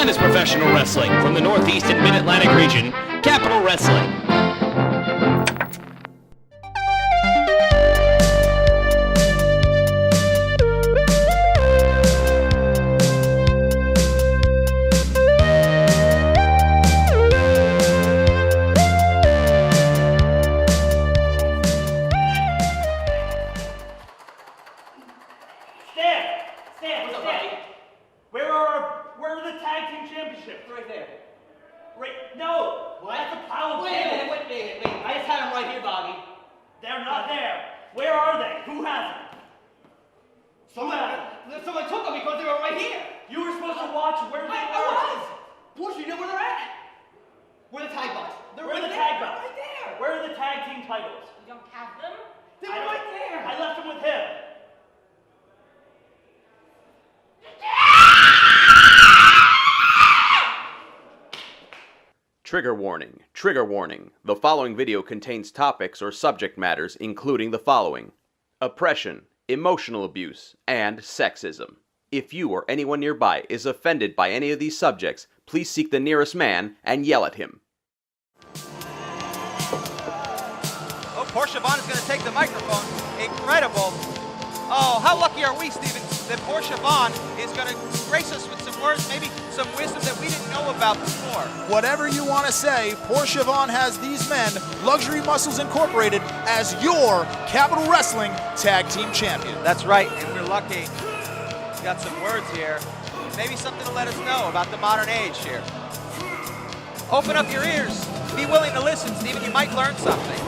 finest professional wrestling from the Northeast and Mid-Atlantic region, Capital Wrestling. Someone took them because they were right here. You were supposed to watch where they were. I was. Portia, you know where they're at? Where are the tag belts? Where are the tag belts? Right there. Where are the tag team titles? You don't have them? They're right there. I left them with him. Trigger warning, trigger warning. The following video contains topics or subject matters including the following: oppression, emotional abuse, and sexism. If you or anyone nearby is offended by any of these subjects, please seek the nearest man and yell at him. Oh, Portia Vaughn is going to take the microphone. Incredible. Oh, how lucky are we, Steven, that Portia Vaughn is going to grace us with some words, maybe some wisdom that we didn't know about before. Whatever you want to say, Portia Vaughn has these men, Luxury Muscles Incorporated, as your Capital Wrestling Tag Team Champion. That's right, and we're lucky. We got some words here. Maybe something to let us know about the modern age here. Open up your ears. Be willing to listen, Steven. You might learn something.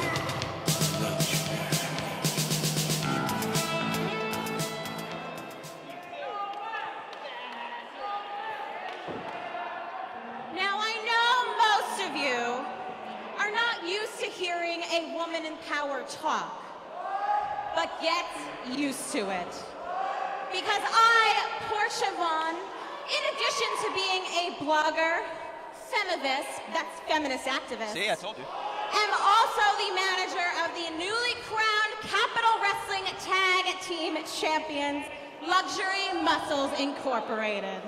Hearing a woman in power talk, but get used to it. Because I, Portia Vaughn, in addition to being a blogger, feminist, that's feminist activist. See, I told you. Am also the manager of the newly crowned Capital Wrestling Tag Team Champions, Luxury Muscles Incorporated.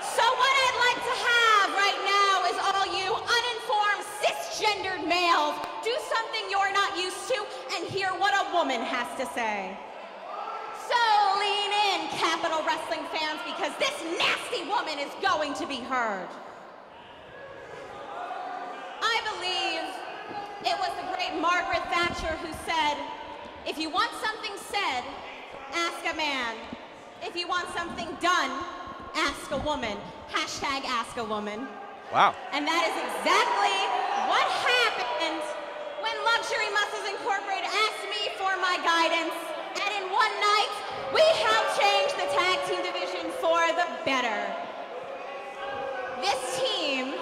So what I'd like to have right now is all you uninformed, cisgendered males do something you're not used to and hear what a woman has to say. So lean in, Capital Wrestling fans, because this nasty woman is going to be heard. I believe it was the great Margaret Thatcher who said, if you want something said, ask a man. If you want something done, ask a woman. Hashtag ask a woman. Wow. And that is exactly what happened when Luxury Muscles Incorporated asked me for my guidance. And in one night, we helped change the tag team division for the better. This team.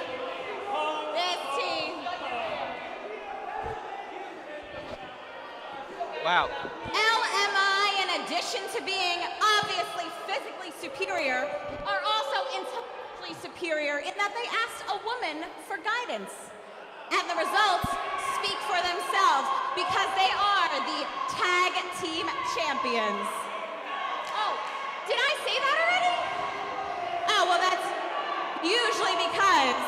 Wow. LMI, in addition to being obviously physically superior, are also intellectually superior in that they asked a woman for guidance. And the results speak for themselves because they are the tag team champions. Oh, did I say that already? Oh, well, that's usually because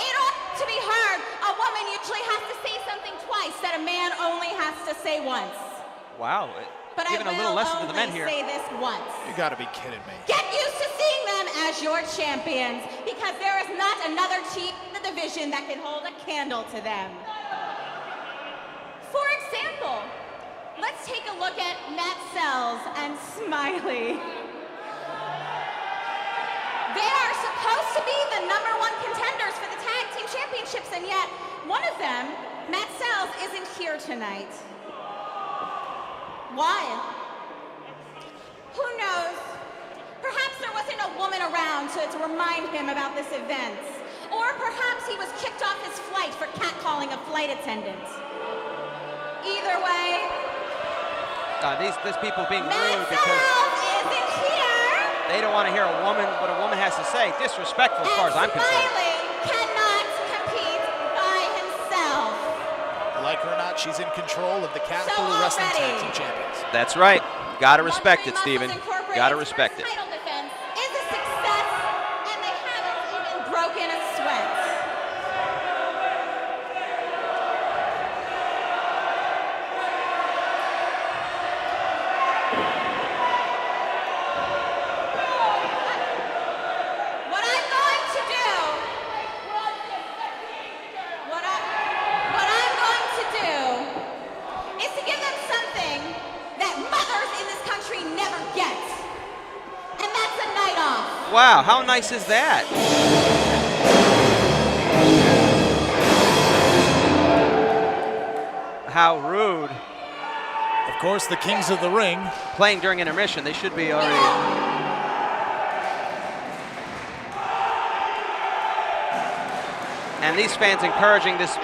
in order to be heard, a woman usually has to say something twice that a man only has to say once. Wow. But giving I will a little lesson to the men only here. say this once. You gotta be kidding me. Get used to seeing them as your champions, because there is not another team in the division that can hold a candle to them. For example, let's take a look at Matt Sells and Smiley. They are supposed to be the #1 contenders for the tag team championships, and yet one of them, Matt Sells, isn't here tonight. Why? Who knows? Perhaps there wasn't a woman around to remind him about this event. Or perhaps he was kicked off his flight for catcalling a flight attendant. Either way, These people being Matt rude because Sells isn't here. they don't want to hear what a woman has to say. Disrespectful as far as I'm concerned. Smiley cannot compete by himself. Like her or not, she's in control of the Capital Wrestling Tag Team Champions. That's right. Gotta respect it, Luxury Steven. Muscles Incorporated's Gotta respect it. first title defense never get. And that's a night off. Wow, how nice is that? How rude. Of course, the Kings of the Ring. Playing during intermission, they should be already. And these fans encouraging this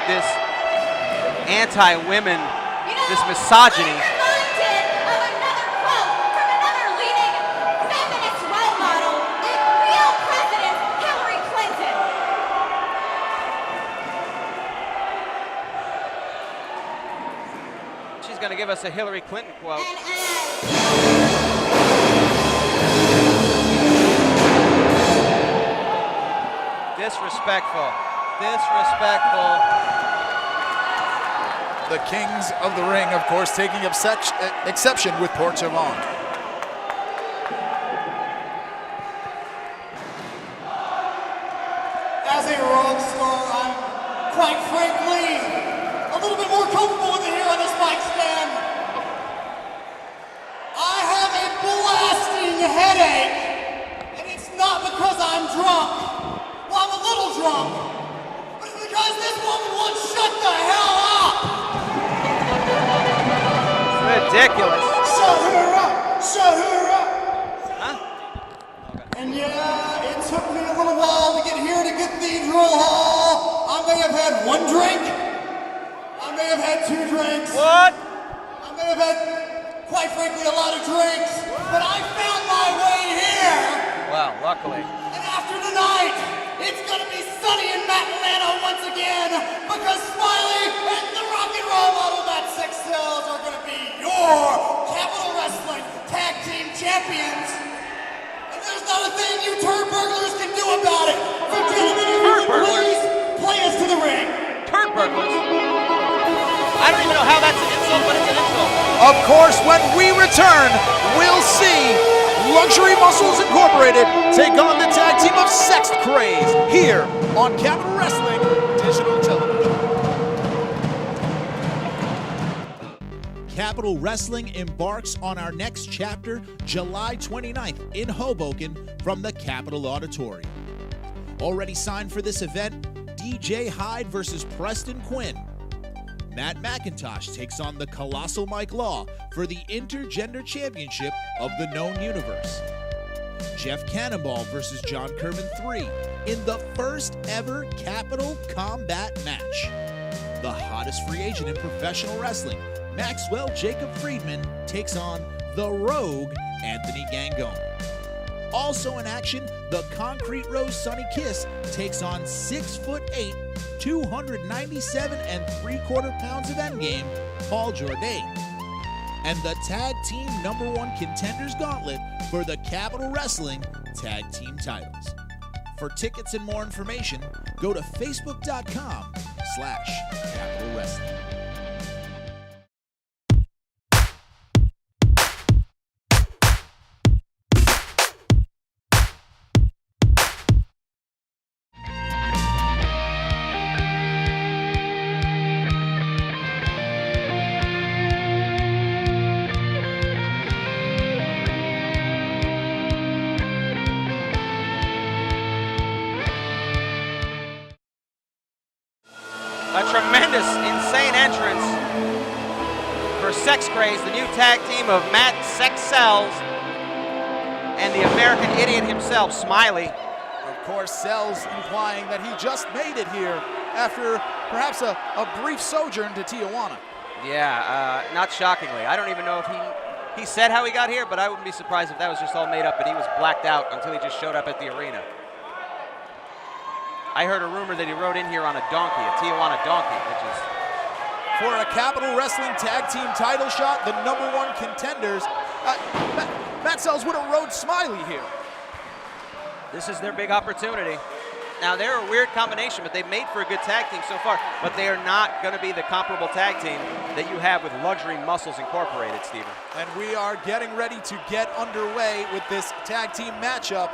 anti-women, this misogyny. I'm reminded of another quote from another leading feminist role model and real President Hillary Clinton. She's going to give us a Hillary Clinton quote. And Disrespectful. Disrespectful. The Kings of the Ring, of course, taking exception with Portia Vaughn. As a rock star, I'm quite frankly a little bit more comfortable with it here on this mic stand. I have a blasting headache, and it's not because I'm drunk. Well, I'm a little drunk, but it's because this woman won't shut the hell up. Ridiculous. Shut her up! Shut her up! Huh? And yeah, it took me a little while to get here to Cathedral Hall. I may have had one drink. I may have had 2 drinks. What? I may have had, quite frankly, a lot of drinks. But I found my way here. Well, luckily. And after tonight, it's going to be sunny in Atlanta once again because Smiley and the rock and roll model that Sex Cells are going to be your Capital Wrestling Tag Team Champions. And there's not a thing you turd burglars can do about it. So gentlemen, if you would please play us to the ring. Turd burglars? I don't even know how that's an insult, but it's an insult. Of course, when we return, we'll see Luxury Muscles Incorporated take on the tag team of Sex Crazed here on Capital Wrestling Digital Television. Capital Wrestling embarks on our next chapter July 29th in Hoboken from the Capitol Auditorium. Already signed for this event, DJ Hyde versus Preston Quinn. Matt McIntosh takes on the Colossal Mike Law for the Intergender Championship of the known universe. Jeff Cannonball versus John Kerman 3 in the first ever Capital Combat match. The hottest free agent in professional wrestling, Maxwell Jacob Friedman, takes on the Rogue Anthony Gangone. Also in action, the Concrete Rose Sonny Kiss takes on 6'8", 297 3/4 pounds of endgame, Paul Jourdain. And the tag team #1 contenders gauntlet for the Capital Wrestling Tag Team titles. For tickets and more information, go to facebook.com/Capital Wrestling. A tremendous, insane entrance for Sex Crazed, the new tag team of Matt Sex Cells and the American Idiot himself, Smiley. Of course, Cells implying that he just made it here after perhaps a brief sojourn to Tijuana. Yeah, not shockingly. I don't even know if he said how he got here, but I wouldn't be surprised if that was just all made up and he was blacked out until he just showed up at the arena. I heard a rumor that he rode in here on a donkey, a Tijuana donkey, which is... For a Capital Wrestling Tag Team title shot, the #1 contenders, Matt Cells would have rode Smiley here. This is their big opportunity. Now, they're a weird combination, but they've made for a good tag team so far, but they are not going to be the comparable tag team that you have with Luxury Muscles Incorporated, Steven. And we are getting ready to get underway with this tag team matchup.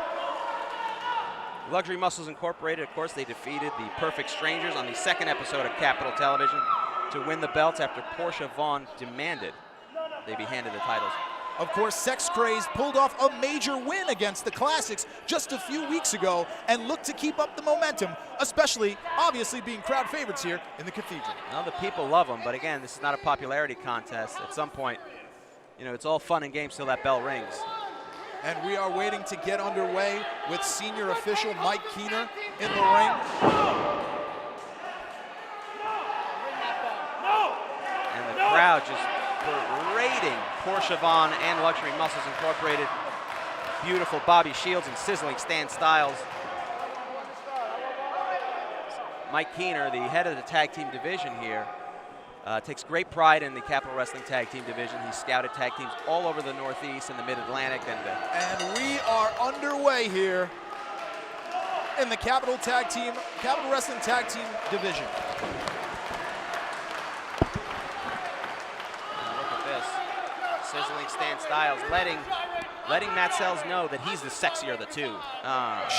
Luxury Muscles Incorporated, of course, they defeated the Perfect Strangers on the second episode of Capital Television to win the belts after Portia Vaughn demanded they be handed the titles. Of course, Sex Crazed pulled off a major win against the Classics just a few weeks ago and look to keep up the momentum, especially, obviously, being crowd favorites here in the Cathedral. Well, the people love them, but again, this is not a popularity contest. At some point, you know, it's all fun and games till that bell rings. And we are waiting to get underway with senior official Mike Keener in the ring. And the crowd just berating Portia Vaughn and Luxury Muscles Incorporated. Beautiful Bobby Shields and Sizzling Stan Styles. Mike Keener, the head of the tag team division here, takes great pride in the Capital Wrestling Tag Team division. He's scouted tag teams all over the Northeast and the Mid-Atlantic. And we are underway here in the Capital Wrestling Tag Team division. Look at this. Sizzling Stan Styles letting Matt Sells know that he's the sexier of the two.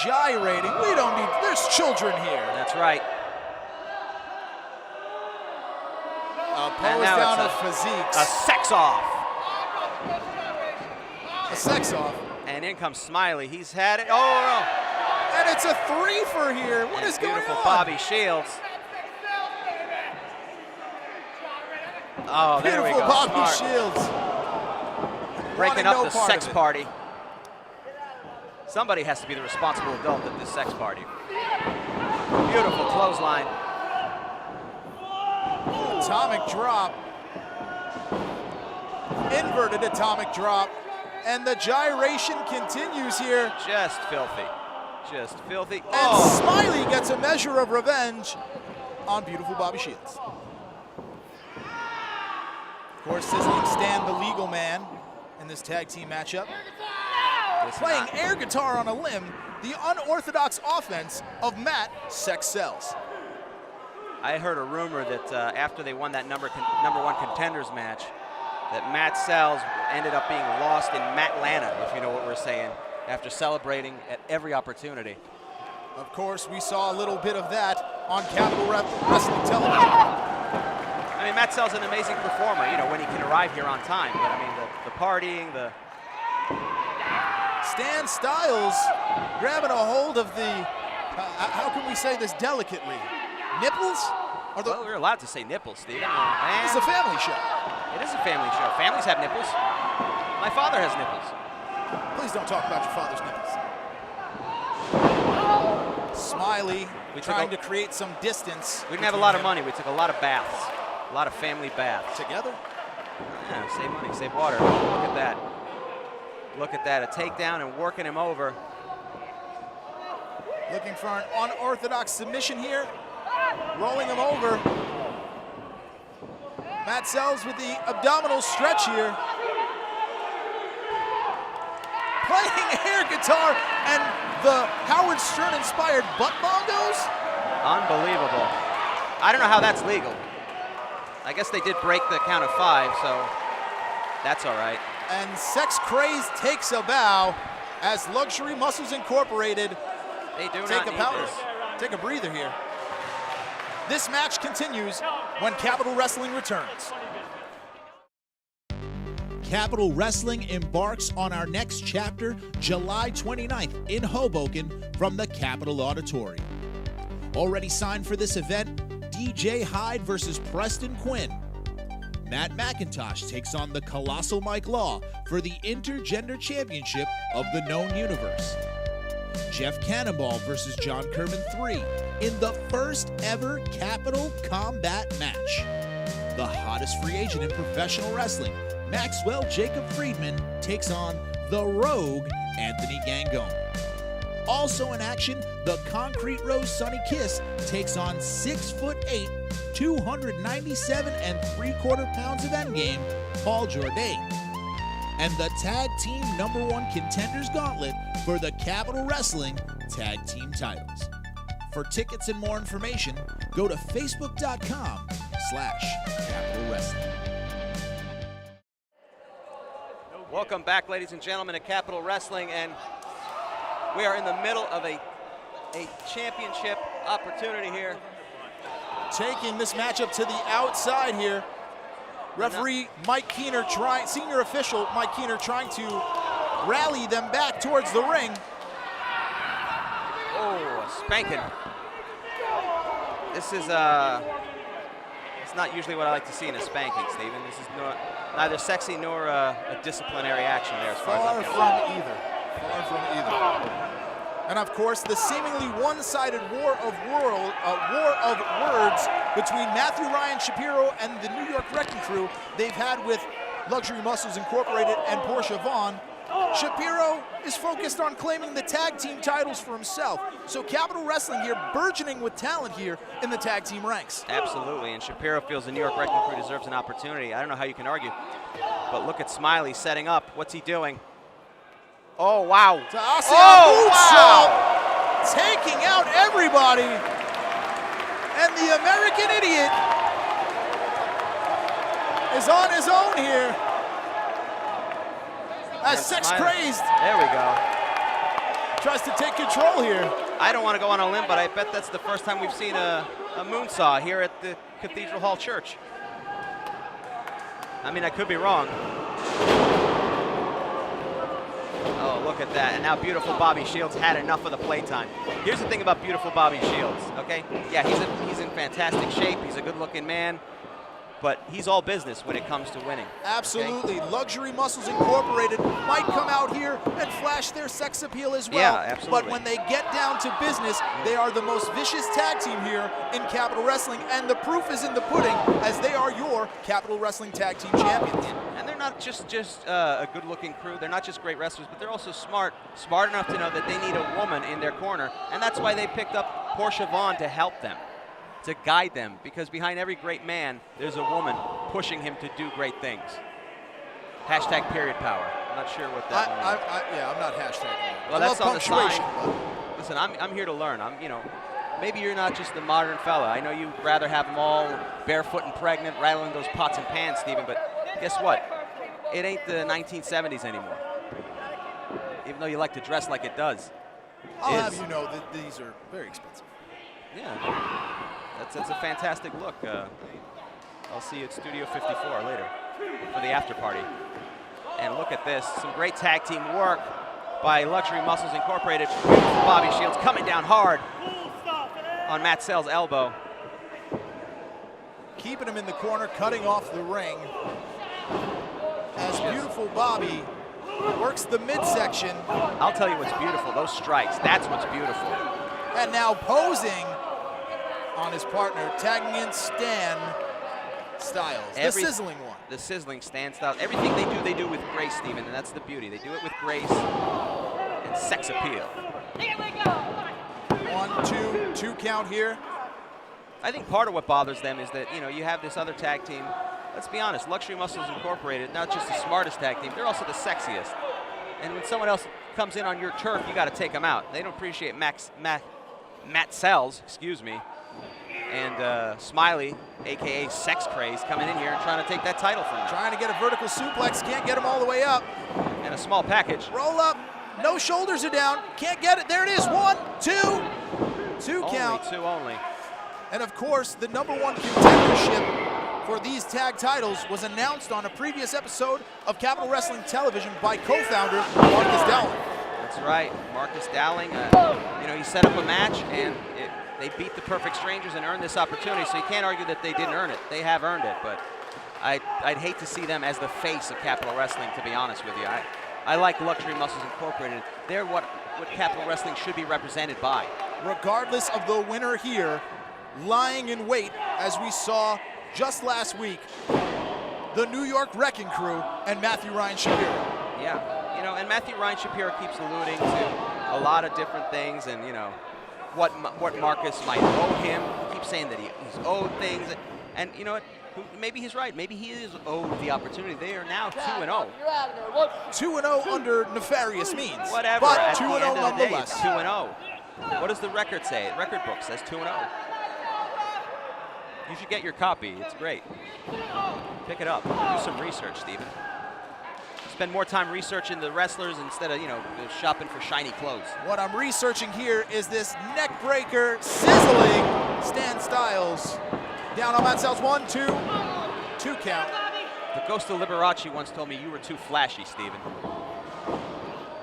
Gyrating. We don't need, there's children here. That's right. Pose down of physiques. A sex off. A sex off. And in comes Smiley. He's had it. Oh, and it's a three-fer here. What is going on? Beautiful Bobby Shields. Oh, there we go. Beautiful Bobby Smart. Shields. Breaking up the sex party. Somebody has to be the responsible adult at this sex party. Beautiful clothesline. Atomic drop. Inverted atomic drop. And the gyration continues here. Just filthy. Just filthy. And Oh! Smiley gets a measure of revenge on beautiful Bobby Shields. Of course, Sizzling Stan, the legal man in this tag team matchup. Playing air guitar on a limb, the unorthodox offense of Matt Sex Sells. I heard a rumor that after they won that number one contenders match, that Matt Sells ended up being lost in Matlanta, if you know what we're saying, after celebrating at every opportunity. Of course, we saw a little bit of that on Capital Wrestling television. I mean, Matt Sells is an amazing performer, you know, when he can arrive here on time. But I mean, the partying, the... Stan Styles grabbing a hold of the, how can we say this delicately? Nipples? Well, we're allowed to say nipples, Steve. It's a family show. It is a family show. Families have nipples. My father has nipples. Please don't talk about your father's nipples. Smiley trying to create some distance. We didn't have a lot of money. We took a lot of baths. A lot of family baths. Together? Yeah, save money, save water. Look at that. Look at that. A takedown and working him over. Looking for an unorthodox submission here. Rolling him over. Matt Sells with the abdominal stretch here. Playing air guitar and the Howard Stern inspired butt bongos. Unbelievable. I don't know how that's legal. I guess they did break the count of 5, so that's all right. And Sex Crazed takes a bow as Luxury Muscles Incorporated take a breather here. This match continues when Capital Wrestling returns. Capital Wrestling embarks on our next chapter July 29th in Hoboken from the Capitol Auditorium. Already signed for this event, DJ Hyde versus Preston Quinn. Matt McIntosh takes on the Colossal Mike Law for the Intergender Championship of the known universe. Jeff Cannonball versus John Kerman 3 in the first ever Capital Combat match. The hottest free agent in professional wrestling, Maxwell Jacob Friedman, takes on the Rogue Anthony Gangone. Also in action, the Concrete Rose Sonny Kiss takes on 6'8", 297 3/4 pounds of endgame, Paul Jourdain. And the Tag Team #1 Contenders Gauntlet for the Capital Wrestling Tag Team titles. For tickets and more information, go to facebook.com/Capital Wrestling. Welcome back, ladies and gentlemen, to Capital Wrestling, and we are in the middle of a championship opportunity here. Taking this matchup to the outside here. Referee Mike Keener senior official Mike Keener trying to rally them back towards the ring. Oh, a spanking. This is it's not usually what I like to see in a spanking, Stephen. This is neither sexy nor a disciplinary action there as far as I'm concerned. Far from either. And of course, the seemingly one-sided war of words between Matthew Ryan Shapiro and the New York Wrecking Crew they've had with Luxury Muscles Incorporated and Portia Vaughn. Shapiro is focused on claiming the tag team titles for himself. So Capital Wrestling here burgeoning with talent here in the tag team ranks. Absolutely, and Shapiro feels the New York Wrecking Crew deserves an opportunity. I don't know how you can argue, but look at Smiley setting up. What's he doing? Oh, wow. Wow. Taking out everybody. And the American Idiot is on his own here. As Sex Crazed. There we go. Tries to take control here. I don't want to go on a limb, but I bet that's the first time we've seen a moonsaw here at the Cathedral Hall Church. I mean, I could be wrong. Oh, look at that. And now beautiful Bobby Shields had enough of the playtime. Here's the thing about beautiful Bobby Shields, okay? Yeah, he's in fantastic shape. He's a good-looking man. But he's all business when it comes to winning. Absolutely. Okay? Luxury Muscles Incorporated might come out here and flash their sex appeal as well. Yeah, absolutely. But when they get down to business, they are the most vicious tag team here in Capital Wrestling, and the proof is in the pudding, as they are your Capital Wrestling Tag Team Champions. And they're not just a good-looking crew. They're not just great wrestlers, but they're also smart enough to know that they need a woman in their corner, and that's why they picked up Portia Vaughn to help them, to guide them, because behind every great man, there's a woman pushing him to do great things. Hashtag period power. I'm not sure what that means. Yeah, I'm not hashtagging that. Well, that's on the sign. Listen, I'm here to learn. Maybe you're not just the modern fella. I know you'd rather have them all barefoot and pregnant, rattling those pots and pans, Stephen, but guess what? It ain't the 1970s anymore. Even though you like to dress like it does. I'll have you know that these are very expensive. Yeah. That's a fantastic look. I'll see you at Studio 54 later for the after party. And look at this, some great tag team work by Luxury Muscles Incorporated. Bobby Shields coming down hard on Matt Sell's elbow. Keeping him in the corner, cutting off the ring. As beautiful Bobby works the midsection. I'll tell you what's beautiful, those strikes, that's what's beautiful. And now posing on his partner, tagging in Stan Styles, the Sizzling one. The Sizzling Stan Styles. Everything they do with grace, Stephen, and that's the beauty. They do it with grace and sex appeal. Here we go. 1, 2 count here. I think part of what bothers them is that, you have this other tag team. Let's be honest, Luxury Muscles Incorporated, not just the smartest tag team, they're also the sexiest. And when someone else comes in on your turf, you got to take them out. They don't appreciate Matt Sells, and Smiley, a.k.a. Sex Crazed, coming in here and trying to take that title from them. Trying to get a vertical suplex, can't get him all the way up. And a small package. Roll up, no shoulders are down, can't get it. There it is, 1, 2. 2 count. Only 2 only. And of course, the #1 contendership for these tag titles was announced on a previous episode of Capital Wrestling Television by co-founder Marcus Dowling. That's right, Marcus Dowling. He set up a match, and they beat the Perfect Strangers and earned this opportunity, so you can't argue that they didn't earn it. They have earned it, but I'd hate to see them as the face of Capital Wrestling, to be honest with you. I like Luxury Muscles Incorporated. They're what Capital Wrestling should be represented by. Regardless of the winner here, lying in wait, as we saw just last week, the New York Wrecking Crew and Matthew Ryan Shapiro. Yeah, and Matthew Ryan Shapiro keeps alluding to a lot of different things, and what Marcus might owe him. He keeps saying that he's owed things, and you know what? Maybe he's right. Maybe he is owed the opportunity. They are now 2-0. 2-0 under nefarious means. Whatever. But at 2-0 the end of the day, nonetheless. it's 2-0. What does the record say? The record book says 2-0. You should get your copy. It's great. Pick it up. Do some research, Stephen. Spend more time researching the wrestlers instead of, shopping for shiny clothes. What I'm researching here is this neck breaker, sizzling Stan Styles. Down on Matt Sells, 1, 2 count. The Ghost of Liberace once told me you were too flashy, Steven.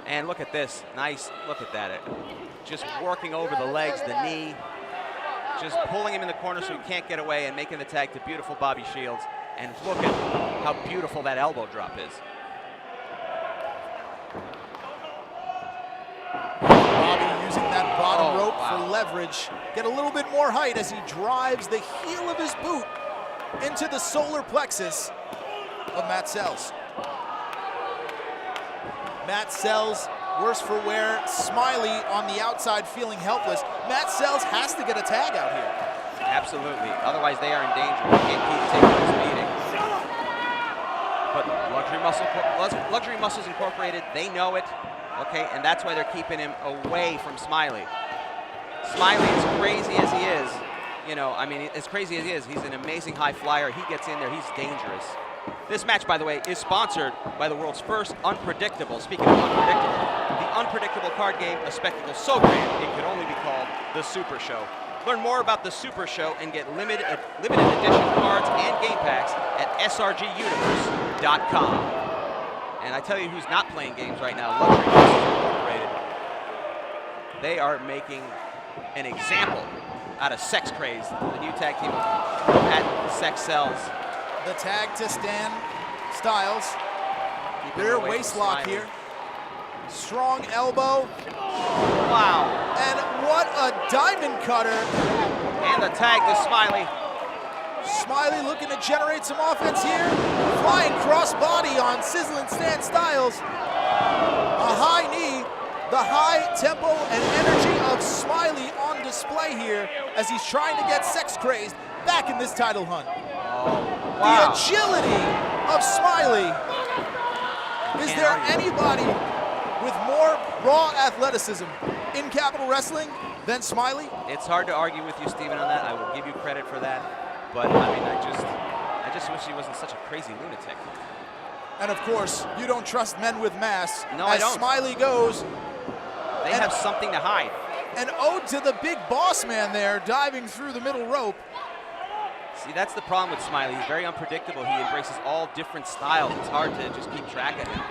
And look at this. Nice. Look at that. Just working over the legs, the knee. Just pulling him in the corner so he can't get away and making the tag to beautiful Bobby Shields. And look at how beautiful that elbow drop is. Bobby using that bottom rope for leverage. Get a little bit more height as he drives the heel of his boot into the solar plexus of Matt Sells. Matt Sells, worse for wear. Smiley on the outside feeling helpless. Matt Sells has to get a tag out here. Absolutely. Otherwise, they are in danger. They can't keep taking this beating. But Luxury Muscles Incorporated, they know it. Okay, and that's why they're keeping him away from Smiley. Smiley, as crazy as he is, you know, I mean, as crazy as he is, he's an amazing high flyer. He gets in there, he's dangerous. This match, by the way, is sponsored by the world's first unpredictable, speaking of unpredictable, the unpredictable card game, a spectacle so grand it could only be called the Super Show. Learn more about the Super Show and get limited edition cards and game packs at srguniverse.com. And I tell you who's not playing games right now, Luxury Muscles Incorporated. They are making an example out of Sex Crazed, the new tag team at Sex Sells. The tag to Stan Styles. Rear waist lock here. Strong elbow. Wow. And what a diamond cutter. And the tag to Smiley. Smiley looking to generate some offense here. Flying crossbody on Sizzling Stan Styles. A high knee. The high tempo and energy of Smiley on display here as he's trying to get Sex Crazed back in this title hunt. Wow. The agility of Smiley. Is there anybody with more raw athleticism in Capitol Wrestling than Smiley? It's hard to argue with you, Steven, on that. I will give you credit for that. But I mean, I just wish he wasn't such a crazy lunatic. And of course, you don't trust men with masks. No, as I don't. Smiley goes. They have something to hide. An ode to the big boss man there, diving through the middle rope. See, that's the problem with Smiley. He's very unpredictable. He embraces all different styles. It's hard to just keep track of him.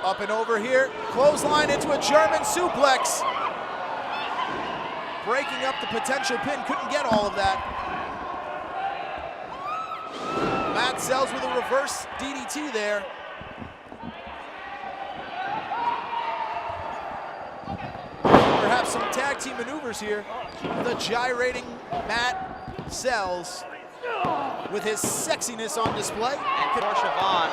Up and over here, clothesline into a German suplex. Breaking up the potential pin, couldn't get all of that. Matt Sells with a reverse DDT there. Perhaps some tag team maneuvers here. The gyrating Matt Sells with his sexiness on display. And Portia Vaughn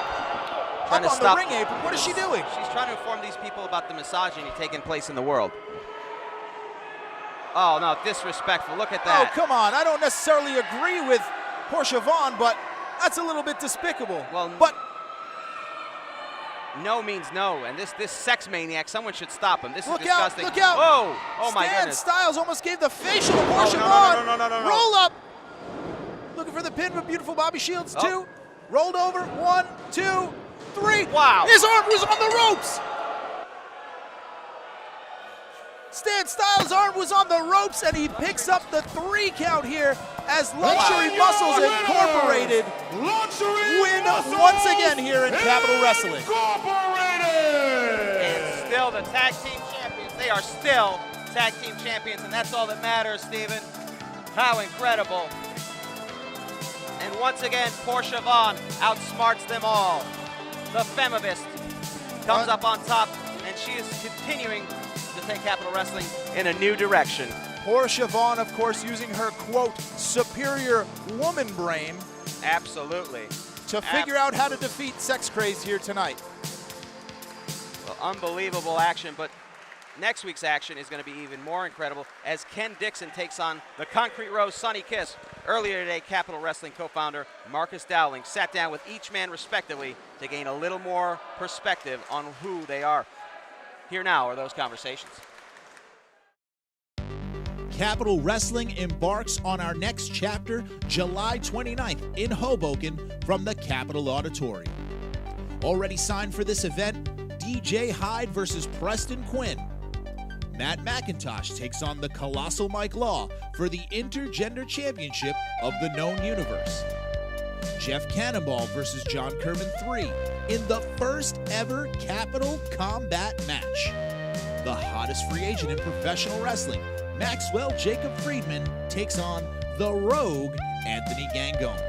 trying to up on stop the ring apron. What is she doing? She's trying to inform these people about the misogyny taking place in the world. Oh, no, disrespectful. Look at that. Oh, come on. I don't necessarily agree with Portia Vaughn, but that's a little bit despicable. Well, but no means no, and this sex maniac, someone should stop him. This is look disgusting. out, look out. Whoa, oh my Stan goodness. Styles almost gave the facial to Portia no, Vaughn. no. Roll up. Looking for the pin with beautiful Bobby Shields, 2. Rolled over, 1, 2, 3. Wow. His arm was on the ropes. Stan Styles' arm was on the ropes, and he picks up the 3 count here as Luxury Muscles Incorporated win once again here in Capitol Wrestling. And still the tag team champions. They are still tag team champions, and that's all that matters, Steven. How incredible. And once again, Portia Vaughn outsmarts them all. The Femivist comes up on top, and she is continuing to take Capitol Wrestling in a new direction. Portia Vaughn, of course, using her, quote, superior woman brain. Absolutely. To figure out how to defeat Sex Crazed here tonight. Well, unbelievable action, but next week's action is going to be even more incredible as Ken Dixon takes on the Concrete Rose Sonny Kiss. Earlier today, Capitol Wrestling co-founder Marcus Dowling sat down with each man respectively to gain a little more perspective on who they are. Here now are those conversations. Capitol Wrestling embarks on our next chapter July 29th in Hoboken from the Capitol Auditorium. Already signed for this event, DJ Hyde versus Preston Quinn. Matt McIntosh takes on the Colossal Mike Law for the Intergender Championship of the known universe. Jeff Cannonball versus John Kerman 3 in the first ever Capital Combat match. The hottest free agent in professional wrestling, Maxwell Jacob Friedman, takes on the Rogue Anthony Gangone.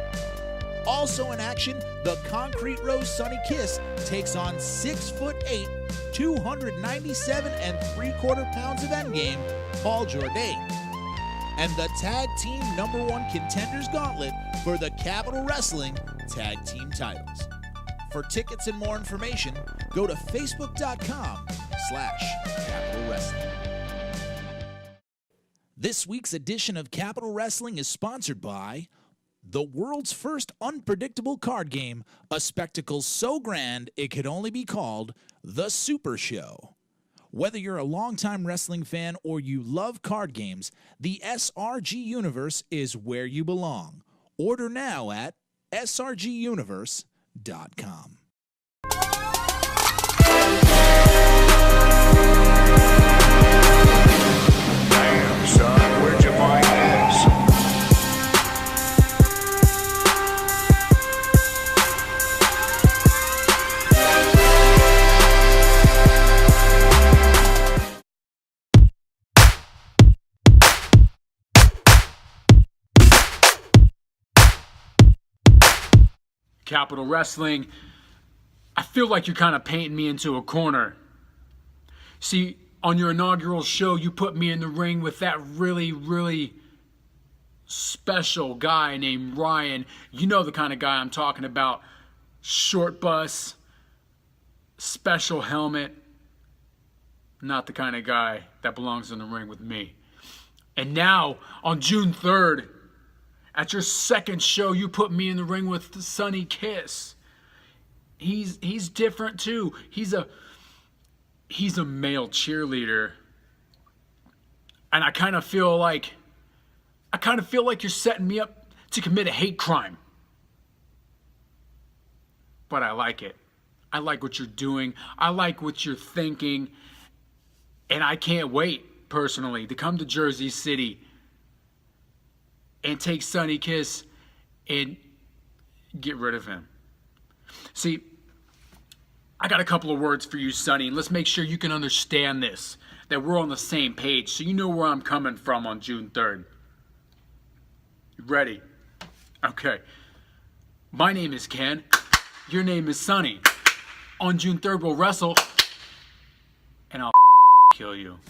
Also in action, the Concrete Rose Sonny Kiss takes on 6'8", 297 3/4 pounds of endgame, Paul Jourdain. And the tag team #1 contenders gauntlet for the Capital Wrestling Tag Team titles. For tickets and more information, go to facebook.com/Capital Wrestling. This week's edition of Capital Wrestling is sponsored by the world's first unpredictable card game, a spectacle so grand it could only be called The Super Show. Whether you're a longtime wrestling fan or you love card games, the SRG Universe is where you belong. Order now at srguniverse.com. Damn, son, where'd you find this? Capital Wrestling, I feel like you're kind of painting me into a corner. See, on your inaugural show, you put me in the ring with that really, really special guy named Ryan. You know the kind of guy I'm talking about. Short bus, special helmet. Not the kind of guy that belongs in the ring with me. And now, on June 3rd, at your second show, you put me in the ring with Sonny Kiss. He's different too. He's a male cheerleader. And I kind of feel like you're setting me up to commit a hate crime. But I like it. I like what you're doing. I like what you're thinking. And I can't wait, personally, to come to Jersey City and take Sonny Kiss and get rid of him. See, I got a couple of words for you, Sonny, and let's make sure you can understand this, that we're on the same page, so you know where I'm coming from on June 3rd. You ready? Okay. My name is Ken. Your name is Sonny. On June 3rd, we'll wrestle, and I'll kill you.